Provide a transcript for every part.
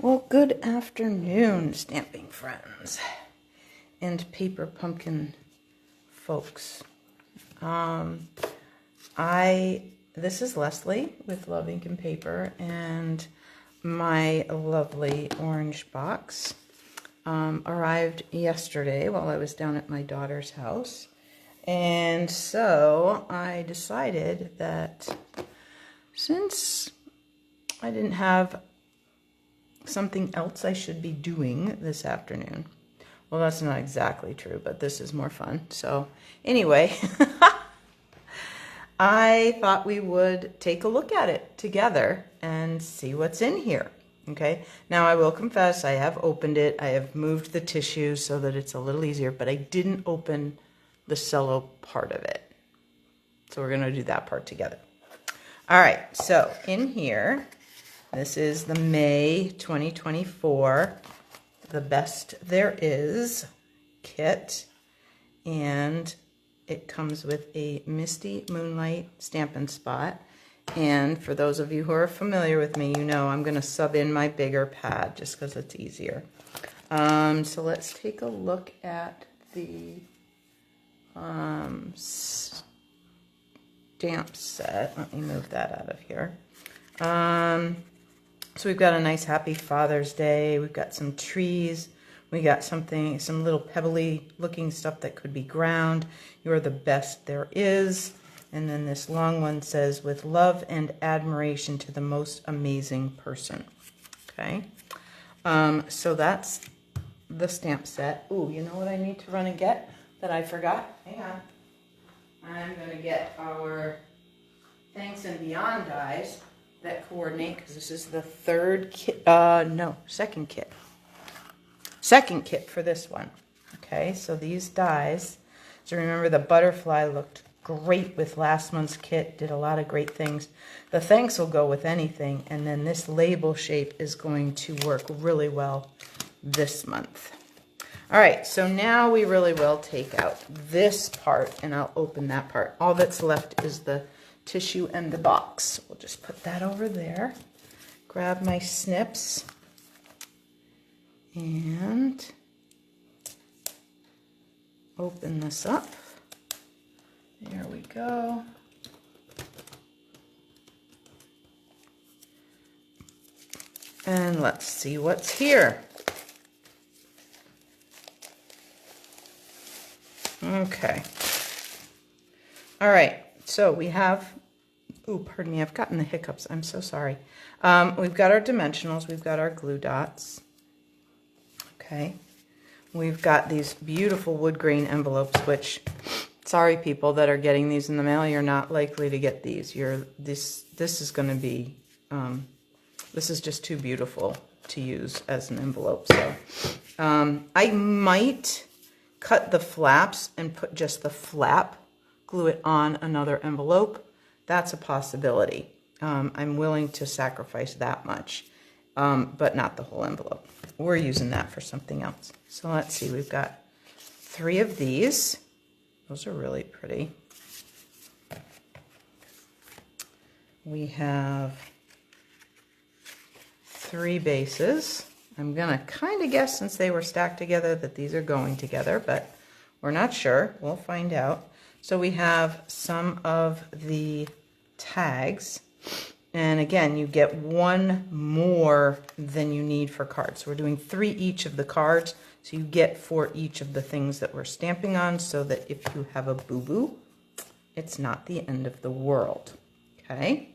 Well, good afternoon, stamping friends and paper pumpkin folks. This is Leslie with LuvINK&Paper, and my lovely orange box arrived yesterday while I was down at my daughter's house. And so I decided that since I didn't have something else I should be doing this afternoon. Well, that's not exactly true, but this is more fun. So anyway, I thought we would take a look at it together and see what's in here. Okay, now I will confess I have opened it. I have moved the tissue so that it's a little easier, but I didn't open the cello part of it. So we're going to do that part together. All right, so in here, this is the May 2024, The Best There Is kit, and it comes with a Misty Moonlight Stampin' Spot. And for those of you who are familiar with me, you know I'm going to sub in my bigger pad just because it's easier. So let's take a look at the stamp set. Let me move that out of here. So we've got a nice happy Father's Day. We've got some trees. We got some little pebbly looking stuff that could be ground. You're the best there is. And then this long one says, with love and admiration to the most amazing person. Okay. So that's the stamp set. Ooh, you know what I need to run and get that I forgot? Hang on. I'm going to get our Thanks and Beyond dies that coordinate, because this is the second kit for this one. Okay, so these dies, so remember the butterfly looked great with last month's kit, did a lot of great things. The thanks will go with anything, and then this label shape is going to work really well this month. All right, so now we really will take out this part, and I'll open that part. All that's left is the tissue and the box. We'll just put that over there. Grab my snips and open this up. There we go. And let's see what's here. Okay. All right. So we have, oh, pardon me, I've gotten the hiccups. I'm so sorry. We've got our dimensionals. We've got our glue dots. Okay. We've got these beautiful wood grain envelopes, which, sorry people that are getting these in the mail, you're not likely to get these. This is going to be, this is just too beautiful to use as an envelope. So I might cut the flaps and put just the flap, glue it on another envelope. That's a possibility. I'm willing to sacrifice that much, but not the whole envelope. We're using that for something else. So let's see, we've got 3 of these. Those are really pretty. We have 3 bases. I'm gonna kind of guess, since they were stacked together, that these are going together, but we're not sure. We'll find out. So we have some of the tags, and again, you get 1 more than you need for cards. So we're doing 3 each of the cards, so you get 4 each of the things that we're stamping on, so that if you have a boo-boo, it's not the end of the world. Okay?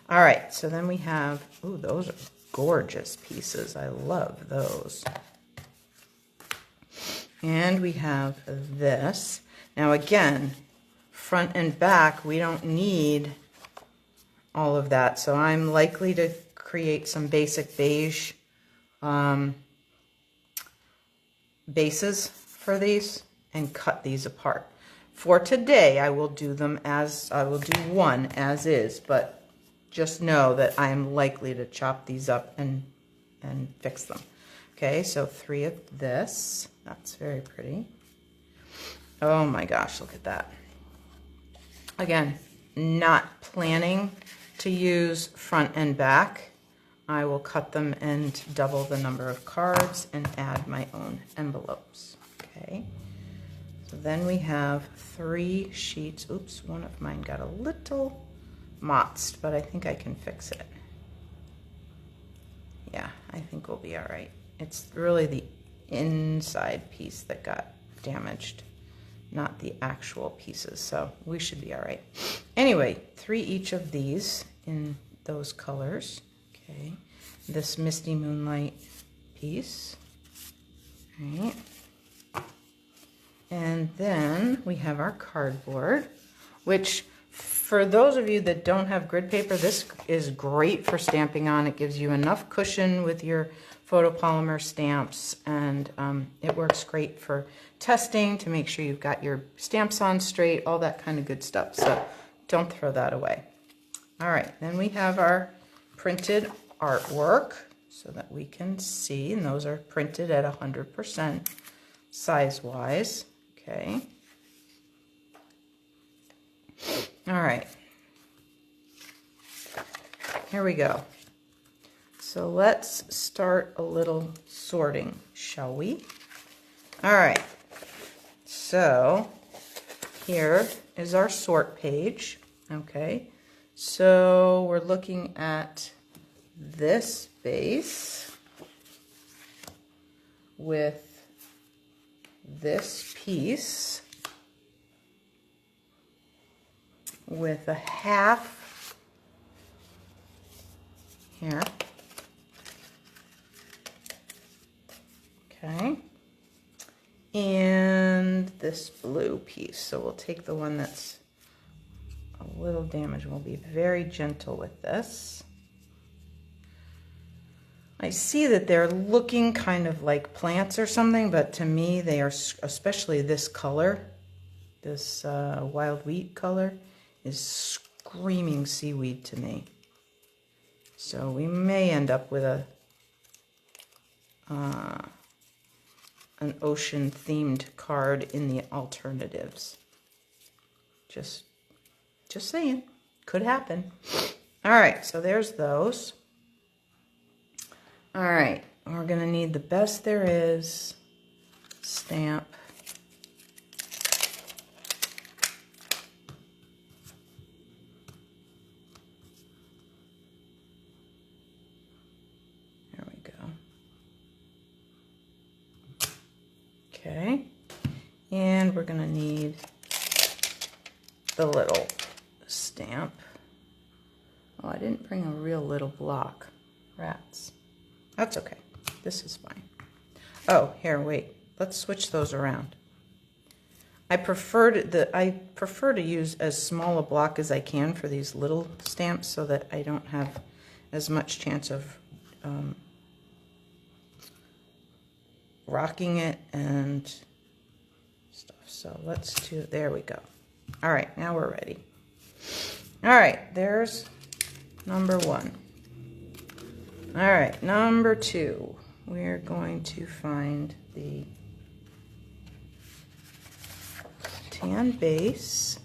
All right, so then we have, ooh, those are gorgeous pieces. I love those. And we have this. Now again, front and back, we don't need all of that. So I'm likely to create some basic beige bases for these and cut these apart. For today, I will do them as, I will do one as is, but just know that I am likely to chop these up and fix them. Okay, so 3 of this. That's very pretty. Oh my gosh, look at that. Again, not planning to use front and back, I will cut them and double the number of cards and add my own envelopes. Okay, so then we have 3 sheets. Oops, one of mine got a little motzed, but I think I can fix it. Yeah, I think we'll be all right. It's really the inside piece that got damaged, not the actual pieces, so we should be all right. Anyway, 3 each of these in those colors. Okay, this Misty Moonlight piece. All right. And then we have our cardboard, which for those of you that don't have grid paper, this is great for stamping on. It gives you enough cushion with your photopolymer stamps, and it works great for testing to make sure you've got your stamps on straight, all that kind of good stuff. So don't throw that away. All right, then we have our printed artwork so that we can see, and those are printed at 100% size-wise. Okay. All right. Here we go. So let's start a little sorting, shall we? All right. So here is our sort page. Okay. So we're looking at this base with this piece with a half here. Okay. And this blue piece. So we'll take the one that's a little damaged. We'll be very gentle with this. I see that they're looking kind of like plants or something, but to me they are, especially this color, this wild wheat color, is screaming seaweed to me. So we may end up with a an ocean themed card in the alternatives. Just saying, could happen. All right, so there's those. All right, we're gonna need the best there is stamp. There we go. Okay, and we're gonna need the little stamp. Oh, I didn't bring a real little block. Rats. That's okay. This is fine. Oh, here, wait. Let's switch those around. I prefer to use as small a block as I can for these little stamps so that I don't have as much chance of rocking it and stuff. So let's do, there we go. All right, now we're ready. All right, there's number 1. All right, number 2, we're going to find the tan base.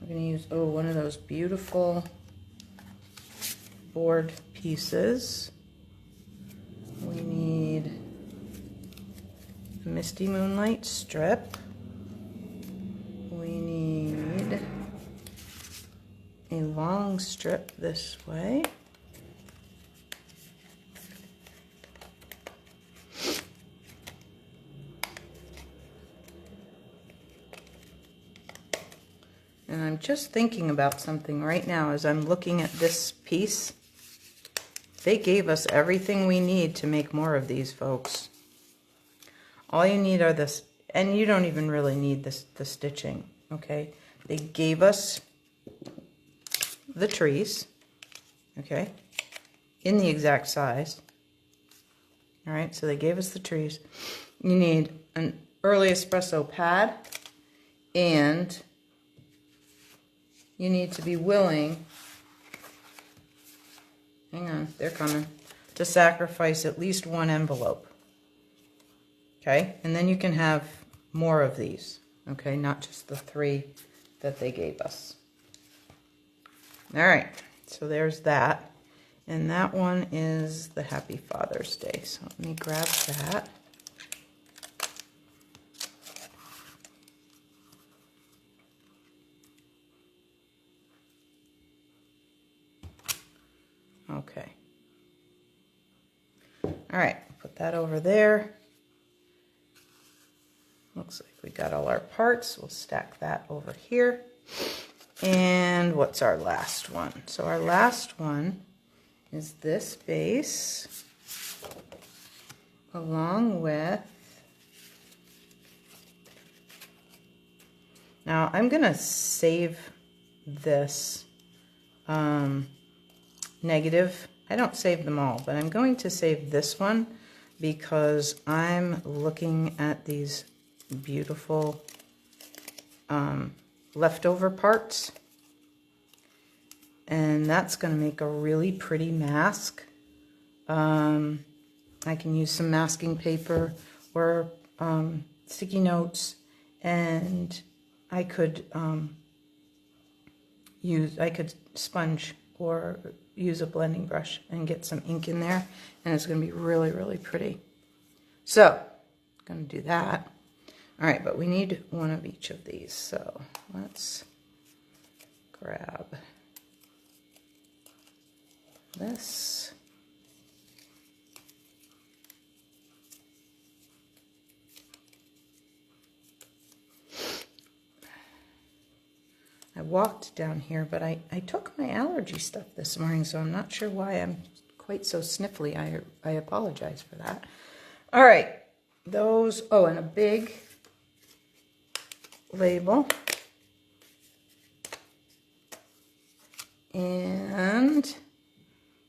We're going to use, one of those beautiful board pieces. We need a Misty Moonlight strip. We need a long strip this way. And I'm just thinking about something right now as I'm looking at this piece. They gave us everything we need to make more of these, folks. All you need are this, and you don't even really need the stitching, okay? They gave us the trees, okay, in the exact size. All right, so they gave us the trees. You need an early espresso pad, and you need to be willing, hang on, they're coming, to sacrifice at least 1 envelope. Okay, and then you can have more of these, okay, not just the 3 that they gave us. All right, so there's that. And that one is the Happy Father's Day. So let me grab that. Okay. All right, put that over there. Looks like we got all our parts. We'll stack that over here. And what's our last one? So our last one is this base along with, now I'm gonna save this negative. I don't save them all, but I'm going to save this one because I'm looking at these beautiful leftover parts, and that's going to make a really pretty mask. I can use some masking paper or sticky notes, and I could sponge or use a blending brush and get some ink in there, and it's going to be really, really pretty. So I'm going to do that. All right, but we need one of each of these, so let's grab this. I walked down here, but I took my allergy stuff this morning, so I'm not sure why I'm quite so sniffly. I apologize for that. All right, those, oh, and a big label. And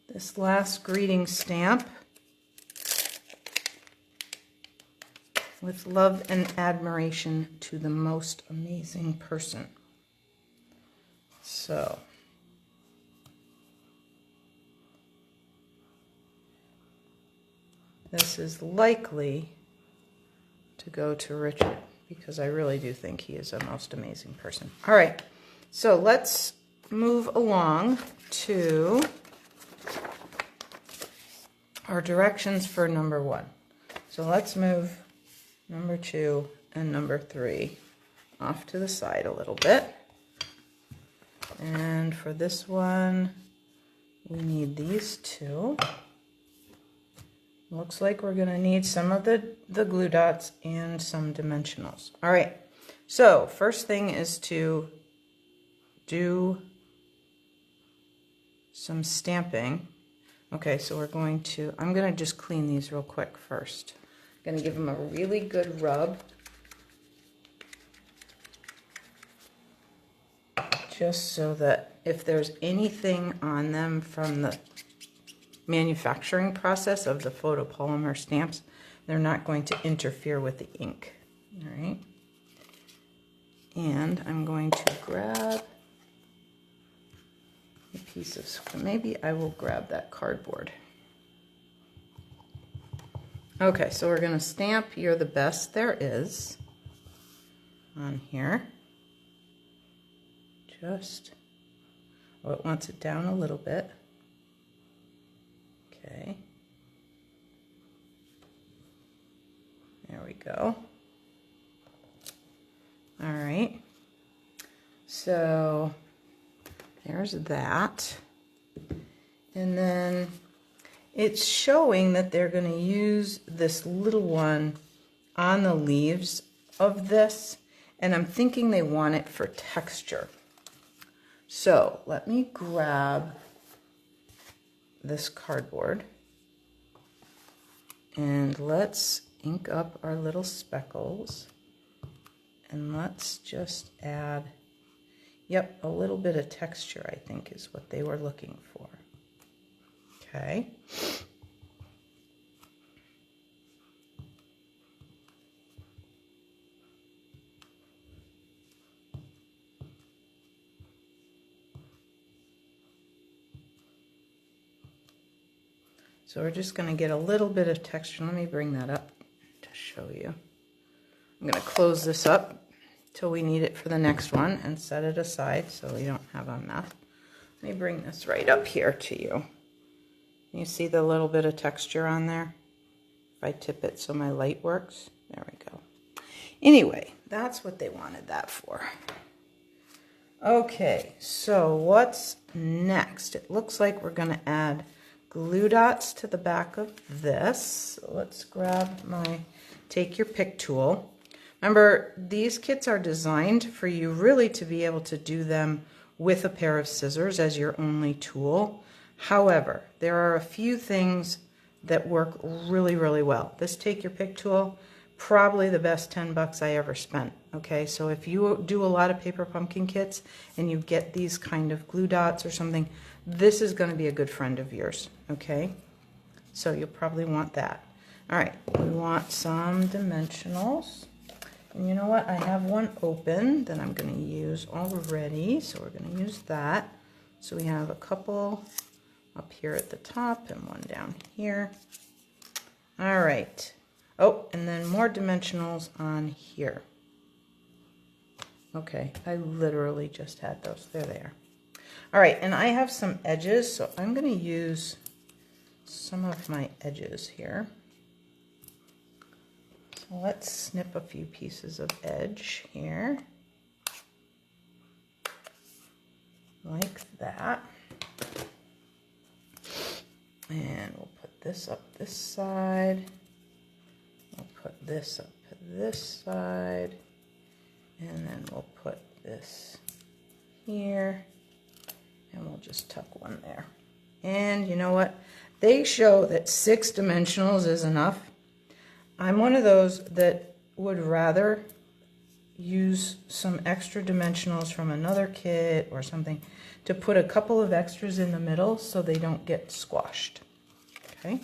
this last greeting stamp with love and admiration to the most amazing person. So this is likely to go to Richard because I really do think he is a most amazing person. All right, so let's move along to our directions for number 1. So let's move number 2 and number 3 off to the side a little bit. And for this one, we need these 2. Looks like we're going to need some of the glue dots and some dimensionals. All right, so first thing is to do some stamping. Okay, so we're going to, I'm going to just clean these real quick first. I'm going to give them a really good rub. Just so that if there's anything on them from the manufacturing process of the photopolymer stamps, they're not going to interfere with the ink. All right. And I'm going to grab a piece of, maybe I will grab that cardboard. Okay, so we're going to stamp "You're the Best There Is" on here. Just, oh, it wants it down a little bit. Okay. There we go. All right. So there's that. And then it's showing that they're going to use this little one on the leaves of this, and I'm thinking they want it for texture. So let me grab this cardboard and let's ink up our little speckles, and let's just add, yep, a little bit of texture, I think is what they were looking for. Okay. So we're just going to get a little bit of texture. Let me bring that up to show you. I'm going to close this up till we need it for the next one and set it aside so we don't have a mess. Let me bring this right up here to you. You see the little bit of texture on there? If I tip it so my light works. There we go. Anyway, that's what they wanted that for. Okay, so what's next? It looks like we're going to add glue dots to the back of this. So let's grab my, take your pick tool. Remember, these kits are designed for you really to be able to do them with a pair of scissors as your only tool. However, there are a few things that work really, really well. This take your pick tool, probably the best 10 bucks I ever spent. Okay, so if you do a lot of paper pumpkin kits and you get these kind of glue dots or something, this is going to be a good friend of yours. Okay, so you'll probably want that. All right, we want some dimensionals. And you know what? I have one open that I'm going to use already, so we're going to use that. So we have a couple up here at the top and one down here. All right. Oh, and then more dimensionals on here. Okay, I literally just had those. There they are. All right, and I have some edges, so I'm going to use some of my edges here. So let's snip a few pieces of edge here, like that. And we'll put this up this side. We'll put this up this side. And then we'll put this here. And we'll just tuck one there. And you know what? They show that 6 dimensionals is enough. I'm one of those that would rather use some extra dimensionals from another kit or something to put a couple of extras in the middle so they don't get squashed. Okay.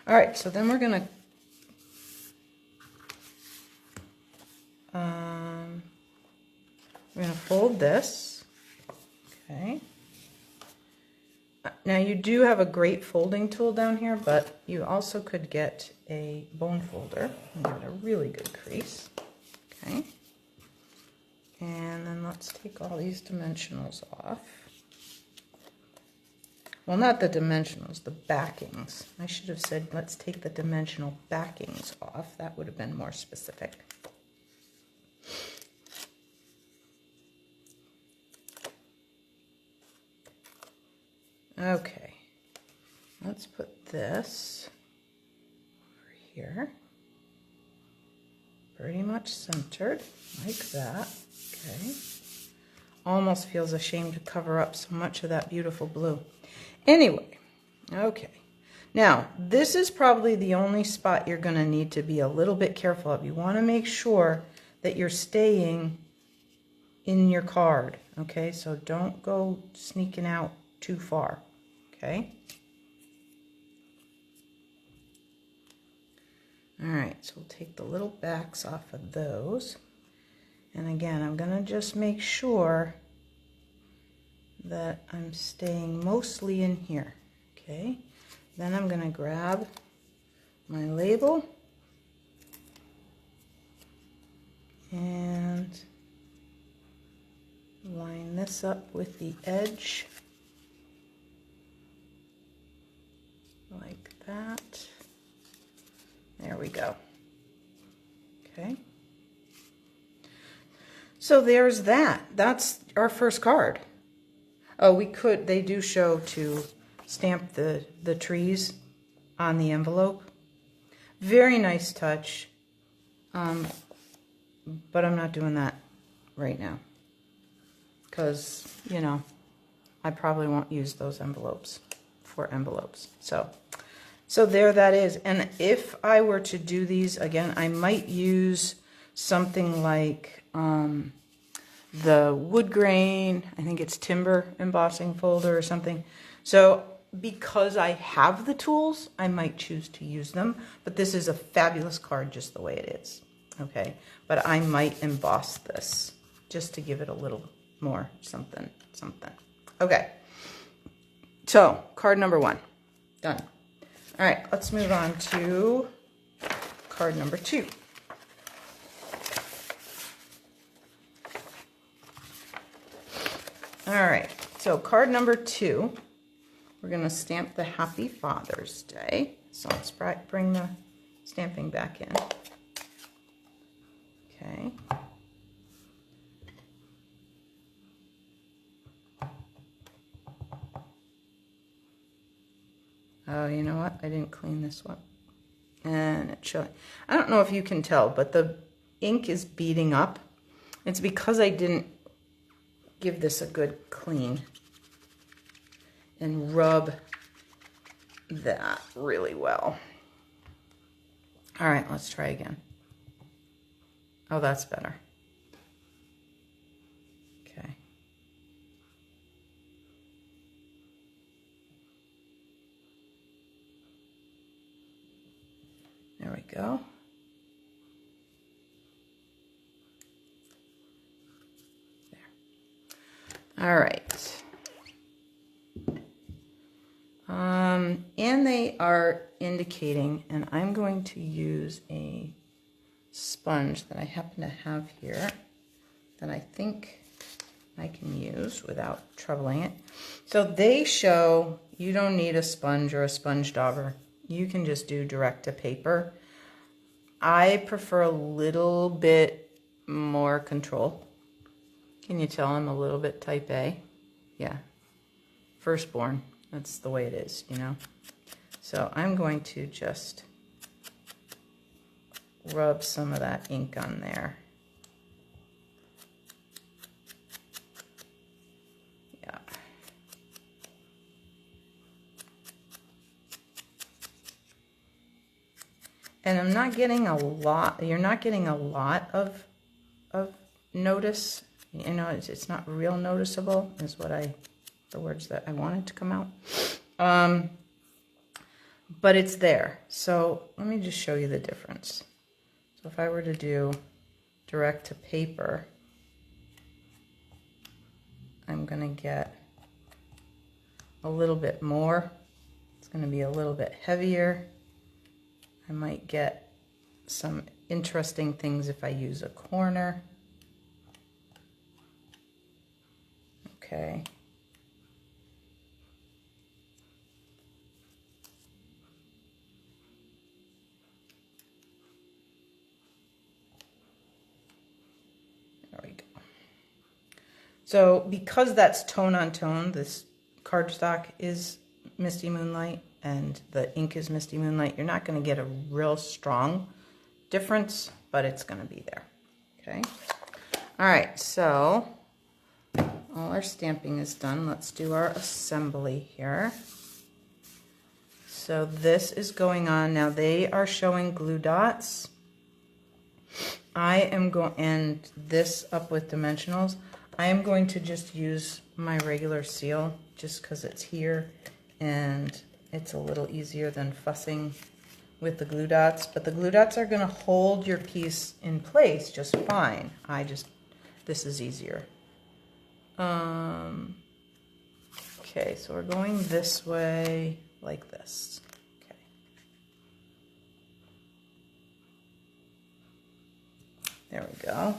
All right, so then we're going to fold this. Okay. Now you do have a great folding tool down here, but you also could get a bone folder and give it a really good crease. Okay. And then let's take all these dimensionals off. Well, not the dimensionals, the backings. I should have said let's take the dimensional backings off. That would have been more specific. Okay, let's put this over here, pretty much centered, like that. Okay, almost feels ashamed to cover up so much of that beautiful blue. Anyway, okay, now this is probably the only spot you're going to need to be a little bit careful of. You want to make sure that you're staying in your card, okay, so don't go sneaking out too far. Okay. All right, so we'll take the little backs off of those. And again, I'm going to just make sure that I'm staying mostly in here. Okay. Then I'm going to grab my label and line this up with the edge. Like that. There we go. Okay. So there's that. That's our first card. Oh, they do show to stamp the trees on the envelope. Very nice touch. But I'm not doing that right now. Because, you know, I probably won't use those envelopes for envelopes. So there that is. And if I were to do these again, I might use something like the wood grain, I think it's timber embossing folder or something. So because I have the tools, I might choose to use them, but this is a fabulous card just the way it is. Okay, but I might emboss this just to give it a little more something. Okay. So, card number 1, done. All right, let's move on to card number 2. All right, so card number 2 we're going to stamp the Happy Father's Day. So let's bring the stamping back in. Okay. Oh, you know what? I didn't clean this one. And it's showing. I don't know if you can tell, but the ink is beading up. It's because I didn't give this a good clean and rub that really well. All right, let's try again. Oh, that's better. Okay. There we go. There. All right. And they are indicating, and I'm going to use a sponge that I happen to have here that I think I can use without troubling it. So they show you don't need a sponge or a sponge dauber. You can just do direct to paper. I prefer a little bit more control. Can you tell I'm a little bit type A? Yeah. Firstborn. That's the way it is, you know. So I'm going to just rub some of that ink on there. Yeah. And I'm not getting a lot, you're not getting a lot of notice. You know, it's not real noticeable is what the words that I wanted to come out. But it's there. So let me just show you the difference. So if I were to do direct to paper, I'm going to get a little bit more. It's going to be a little bit heavier. I might get some interesting things if I use a corner. Okay. There we go. So because that's tone on tone, this cardstock is Misty Moonlight and the ink is Misty Moonlight, you're not going to get a real strong difference, but it's going to be there. Okay. All right. So all our stamping is done. Let's do our assembly here. So this is going on. Now they are showing glue dots. I am going, and this up with dimensionals. I am going to just use my regular seal just because it's here and it's a little easier than fussing with the glue dots. But the glue dots are going to hold your piece in place just fine. This is easier. Okay, so we're going this way like this. Okay. There we go.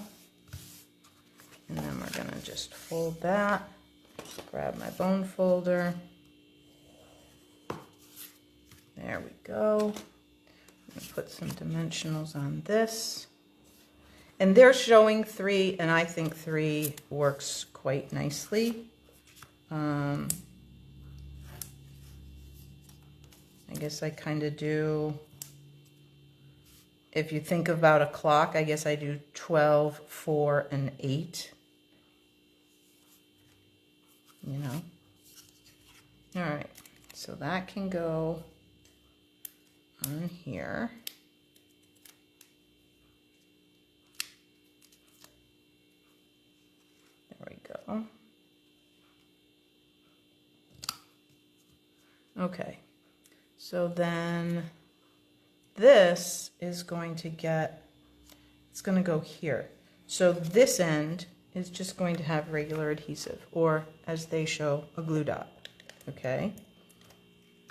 And then we're going to just fold that. Grab my bone folder. There we go. I'm going to put some dimensionals on this. And they're showing 3, and I think 3 works quite nicely. I guess I kind of do, if you think about a clock, I guess I do 12, 4, and 8. You know? All right, so that can go on here. There we go. Okay, so then this is going to get, it's going to go here. So this end is just going to have regular adhesive, or as they show, a glue dot. Okay.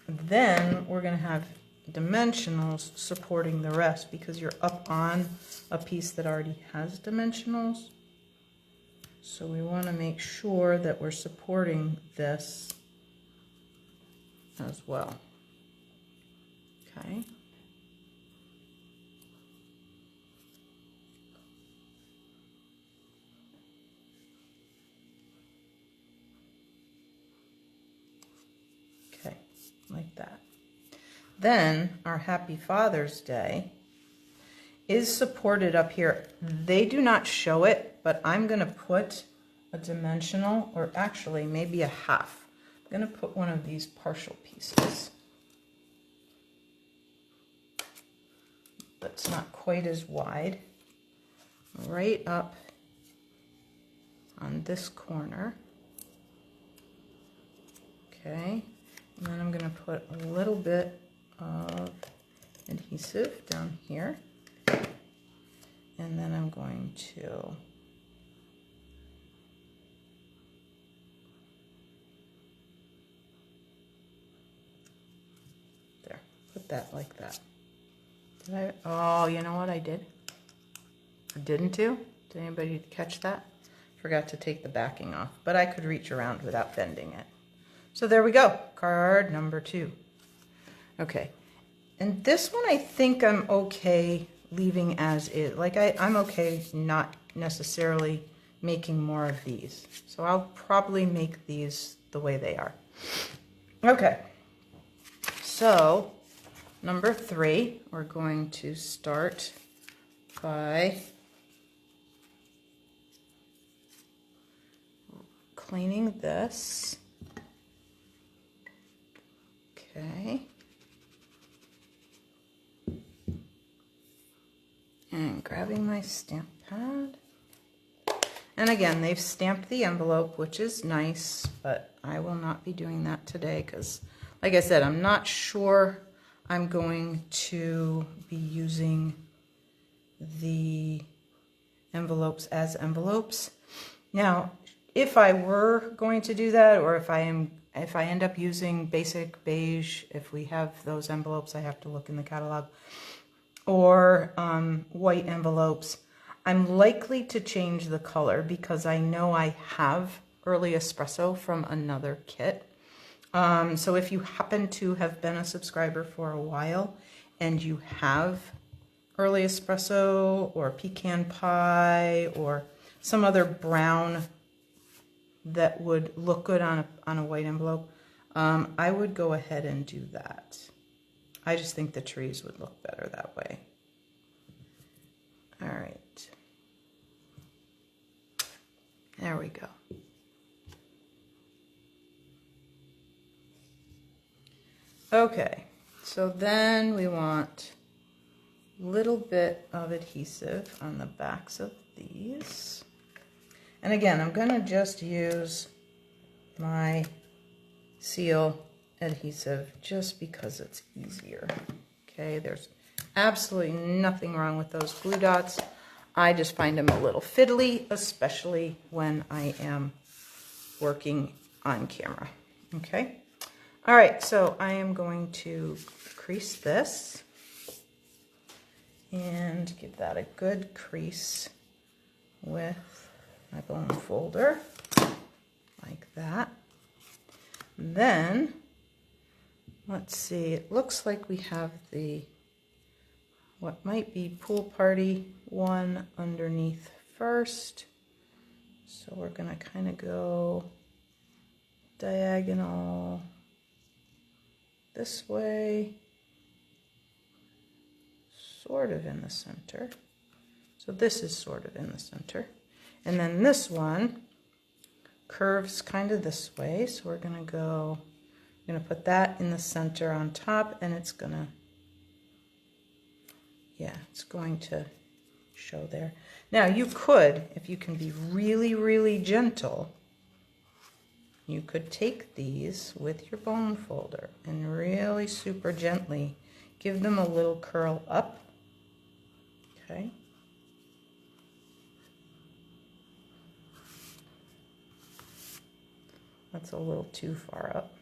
Then we're going to have dimensionals supporting the rest because you're up on a piece that already has dimensionals. So we want to make sure that we're supporting this as well. Okay. Okay, like that. Then our Happy Father's Day is supported up here. They do not show it, but I'm going to put a dimensional, or actually maybe a half. I'm going to put one of these partial pieces that's not quite as wide, right up on this corner. Okay, and then I'm going to put a little bit of adhesive down here, and then I'm going to there, put that like that. Did I? Oh, you know what I did? I didn't do? Did anybody catch that? Forgot to take the backing off, but I could reach around without bending it. So there we go, card number 2. Okay, and this one I think I'm okay leaving as is. Like I'm okay not necessarily making more of these. So I'll probably make these the way they are. Okay, so number 3, we're going to start by cleaning this. Okay. And grabbing my stamp pad. And again, they've stamped the envelope, which is nice, but I will not be doing that today because, like I said, I'm not sure I'm going to be using the envelopes as envelopes. Now, if I were going to do that, or if I end up using basic beige, if we have those envelopes, I have to look in the catalog, or white envelopes, I'm likely to change the color because I know I have Early Espresso from another kit. So if you happen to have been a subscriber for a while and you have Early Espresso or Pecan Pie or some other brown that would look good on a white envelope, I would go ahead and do that. I just think the trees would look better that way. All right. There we go. Okay, so then we want a little bit of adhesive on the backs of these. And again, I'm going to just use my seal adhesive just because it's easier. Okay, there's absolutely nothing wrong with those glue dots. I just find them a little fiddly, especially when I am working on camera. Okay, all right, so I am going to crease this and give that a good crease with my bone folder, like that. Then, let's see, it looks like we have the, what might be Pool Party one underneath first. So we're gonna kind of go diagonal this way, sort of in the center. So this is sort of in the center. And then this one curves kind of this way. So we're gonna go, I'm gonna put that in the center on top, and it's gonna, yeah, it's going to show there. Now you could, if you can be really, really gentle, you could take these with your bone folder and really super gently give them a little curl up. Okay. That's a little too far up.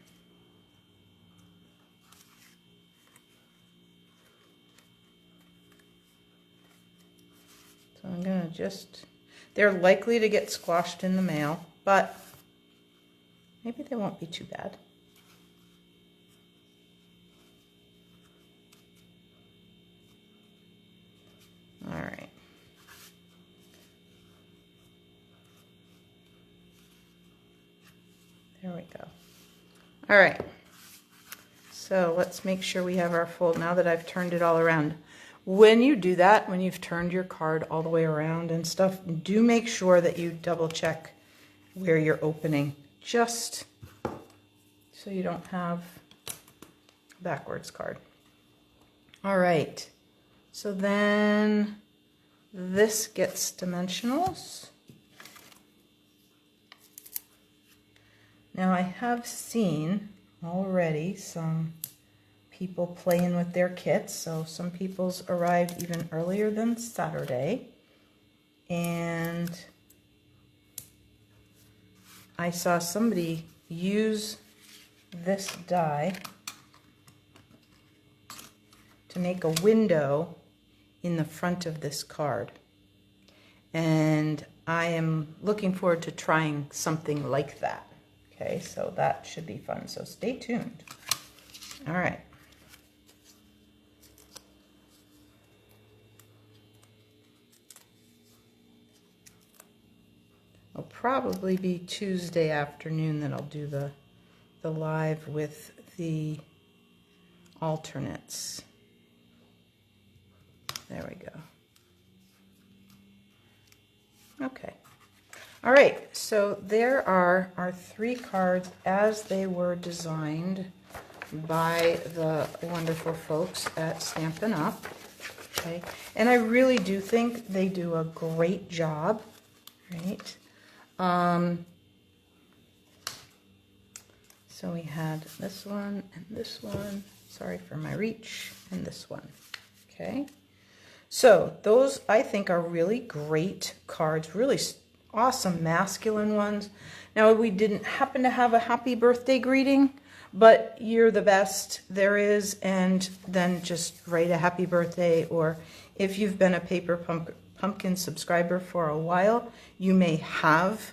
So I'm gonna just, they're likely to get squashed in the mail, but maybe they won't be too bad. There we go. All right. So let's make sure we have our fold now that I've turned it all around. When you do that, when you've turned your card all the way around and stuff, do make sure that you double check where you're opening, just so you don't have a backwards card. All right, so then this gets dimensionals. Now I have seen already some people playing with their kits, so some people's arrived even earlier than Saturday, and I saw somebody use this die to make a window in the front of this card, and I am looking forward to trying something like that. Okay, so that should be fun, so stay tuned. All right. It'll probably be Tuesday afternoon that I'll do the live with the alternates. There we go. Okay. All right, so there are our 3 cards as they were designed by the wonderful folks at Stampin' Up. Okay, and I really do think they do a great job, right? So we had this one and this one, sorry for my reach, and this one, okay? So those I think are really great cards, really awesome masculine ones. Now we didn't happen to have a happy birthday greeting, but you're the best there is, and then just write a happy birthday, or if you've been a Paper Pumpkin subscriber for a while, you may have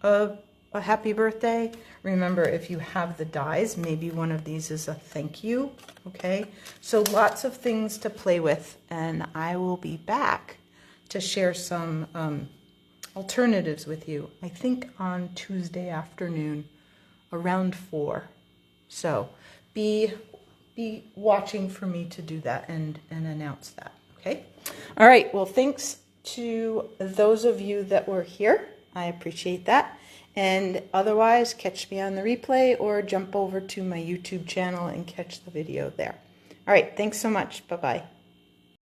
a happy birthday. Remember, if you have the dies, maybe one of these is a thank you, okay? So lots of things to play with, and I will be back to share some alternatives with you, I think on Tuesday afternoon around 4. So be watching for me to do that and announce that, okay? All right, well, thanks to those of you that were here. I appreciate that. And otherwise, catch me on the replay or jump over to my YouTube channel and catch the video there. All right, thanks so much. Bye-bye.